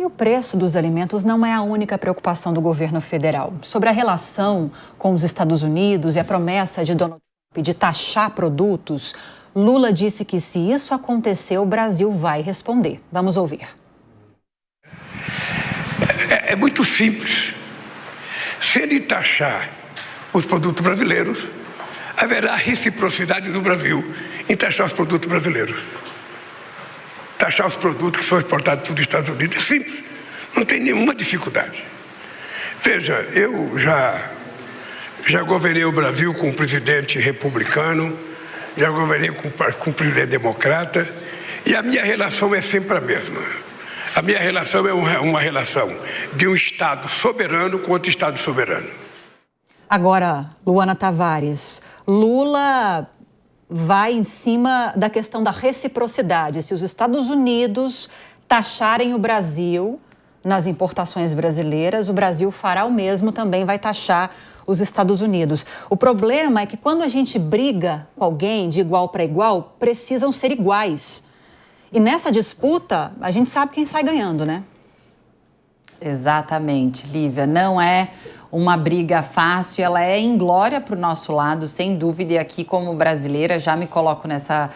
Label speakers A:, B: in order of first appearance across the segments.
A: E o preço dos alimentos não é a única preocupação do governo federal. Sobre a relação com os Estados Unidos e a promessa de Donald Trump de taxar produtos, Lula disse que se isso acontecer, o Brasil vai responder. Vamos ouvir.
B: É muito simples. Se ele taxar os produtos brasileiros, haverá reciprocidade do Brasil em taxar os produtos brasileiros. Taxar os produtos que são exportados para os Estados Unidos é simples, não tem nenhuma dificuldade. Veja, eu já governei o Brasil com um presidente republicano, já governei com um presidente democrata, e a minha relação é sempre a mesma. A minha relação é uma relação de um Estado soberano com outro Estado soberano.
A: Agora, Luana Tavares, Lula vai em cima da questão da reciprocidade. Se os Estados Unidos taxarem o Brasil nas importações brasileiras, o Brasil fará o mesmo, também vai taxar os Estados Unidos. O problema é que quando a gente briga com alguém de igual para igual, precisam ser iguais. E nessa disputa, a gente sabe quem sai ganhando, né?
C: Exatamente, Lívia. Não é uma briga fácil, ela é inglória para o nosso lado, sem dúvida. E aqui, como brasileira, já me coloco nessa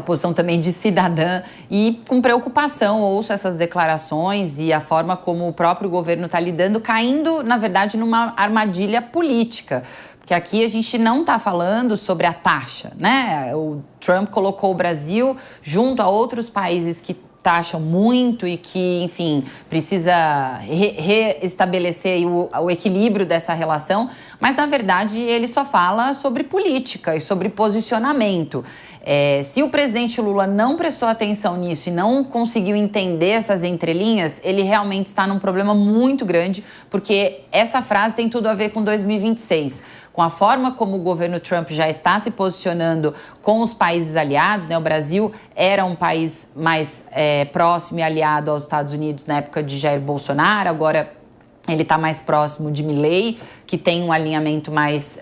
C: posição também de cidadã e com preocupação ouço essas declarações e a forma como o próprio governo está lidando, caindo, na verdade, numa armadilha política. Porque aqui a gente não está falando sobre a taxa, né? O Trump colocou o Brasil junto a outros países que taxam muito e que, enfim, precisa reestabelecer o equilíbrio dessa relação, mas, na verdade, ele só fala sobre política e sobre posicionamento. Se o presidente Lula não prestou atenção nisso e não conseguiu entender essas entrelinhas, ele realmente está num problema muito grande, porque essa frase tem tudo a ver com 2026. Com a forma como o governo Trump já está se posicionando com os países aliados, né? O Brasil era um país mais próximo e aliado aos Estados Unidos na época de Jair Bolsonaro, agora ele está mais próximo de Milei, que tem um alinhamento mais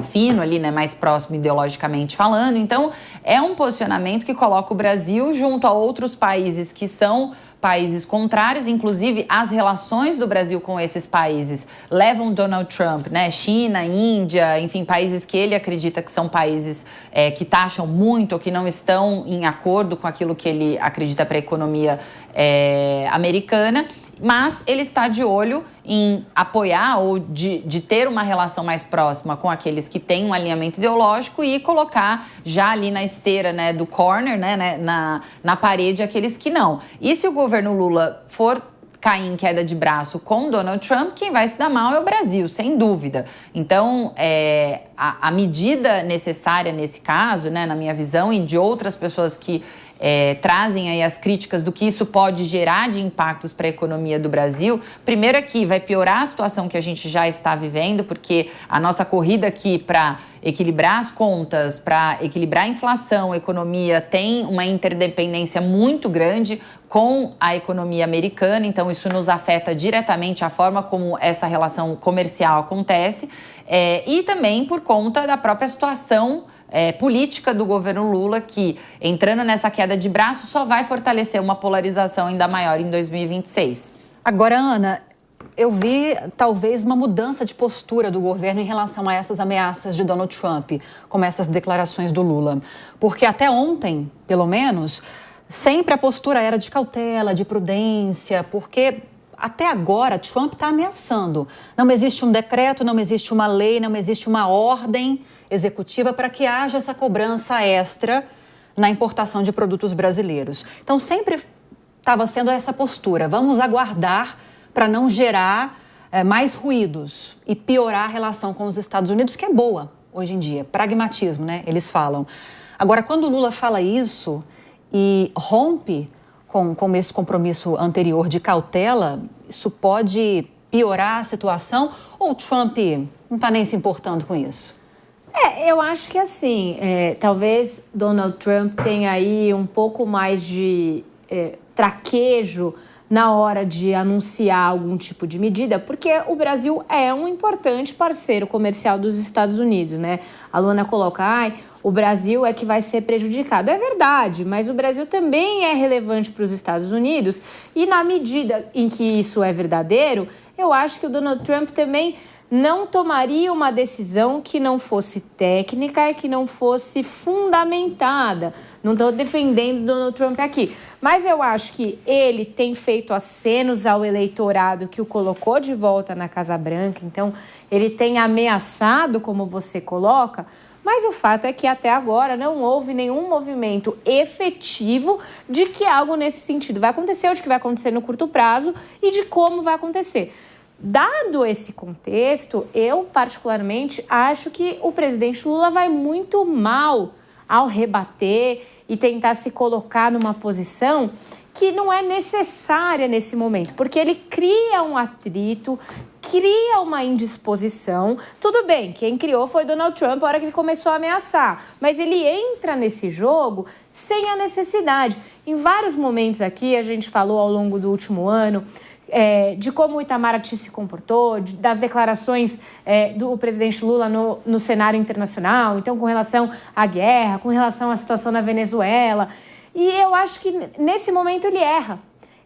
C: fino ali, né? Mais próximo ideologicamente falando. Então, é um posicionamento que coloca o Brasil junto a outros países que são países contrários, inclusive as relações do Brasil com esses países levam Donald Trump, né? China, Índia, enfim, países que ele acredita que são países que taxam muito ou que não estão em acordo com aquilo que ele acredita para a economia americana. Mas ele está de olho em apoiar ou de ter uma relação mais próxima com aqueles que têm um alinhamento ideológico e colocar já ali na esteira, né, do corner, né, na parede, aqueles que não. E se o governo Lula for cair em queda de braço com Donald Trump, quem vai se dar mal é o Brasil, sem dúvida. Então, a medida necessária nesse caso, né, na minha visão, e de outras pessoas que trazem aí as críticas do que isso pode gerar de impactos para a economia do Brasil. Primeiro aqui, vai piorar a situação que a gente já está vivendo, porque a nossa corrida aqui para equilibrar as contas, para equilibrar a inflação, a economia tem uma interdependência muito grande com a economia americana, então isso nos afeta diretamente a forma como essa relação comercial acontece, e também por conta da própria situação política do governo Lula, que, entrando nessa queda de braço, só vai fortalecer uma polarização ainda maior em 2026.
A: Agora, Ana, eu vi talvez uma mudança de postura do governo em relação a essas ameaças de Donald Trump, como essas declarações do Lula. Porque até ontem, pelo menos, sempre a postura era de cautela, de prudência, porque até agora Trump está ameaçando. Não existe um decreto, não existe uma lei, não existe uma ordem executiva para que haja essa cobrança extra na importação de produtos brasileiros. Então, sempre estava sendo essa postura. Vamos aguardar para não gerar mais ruídos e piorar a relação com os Estados Unidos, que é boa hoje em dia. Pragmatismo, né? Eles falam. Agora, quando o Lula fala isso e rompe com esse compromisso anterior de cautela, isso pode piorar a situação ou o Trump não está nem se importando com isso?
D: Eu acho que assim, talvez Donald Trump tenha aí um pouco mais de traquejo na hora de anunciar algum tipo de medida, porque o Brasil é um importante parceiro comercial dos Estados Unidos, né? A Luana coloca, o Brasil é que vai ser prejudicado. É verdade, mas o Brasil também é relevante para os Estados Unidos e na medida em que isso é verdadeiro, eu acho que o Donald Trump também não tomaria uma decisão que não fosse técnica e que não fosse fundamentada. Não estou defendendo Donald Trump aqui, mas eu acho que ele tem feito acenos ao eleitorado que o colocou de volta na Casa Branca, então ele tem ameaçado, como você coloca, mas o fato é que até agora não houve nenhum movimento efetivo de que algo nesse sentido vai acontecer, ou de que vai acontecer no curto prazo e de como vai acontecer. Dado esse contexto, eu particularmente acho que o presidente Lula vai muito mal ao rebater e tentar se colocar numa posição que não é necessária nesse momento, porque ele cria um atrito, cria uma indisposição. Tudo bem, quem criou foi Donald Trump na hora que ele começou a ameaçar, mas ele entra nesse jogo sem a necessidade. Em vários momentos aqui, a gente falou ao longo do último ano de como o Itamaraty se comportou, das declarações do presidente Lula no cenário internacional, então com relação à guerra, com relação à situação na Venezuela. E eu acho que nesse momento ele erra,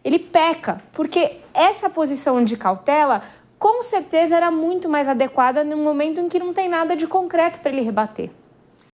D: ele peca, porque essa posição de cautela com certeza era muito mais adequada no momento em que não tem nada de concreto para ele rebater.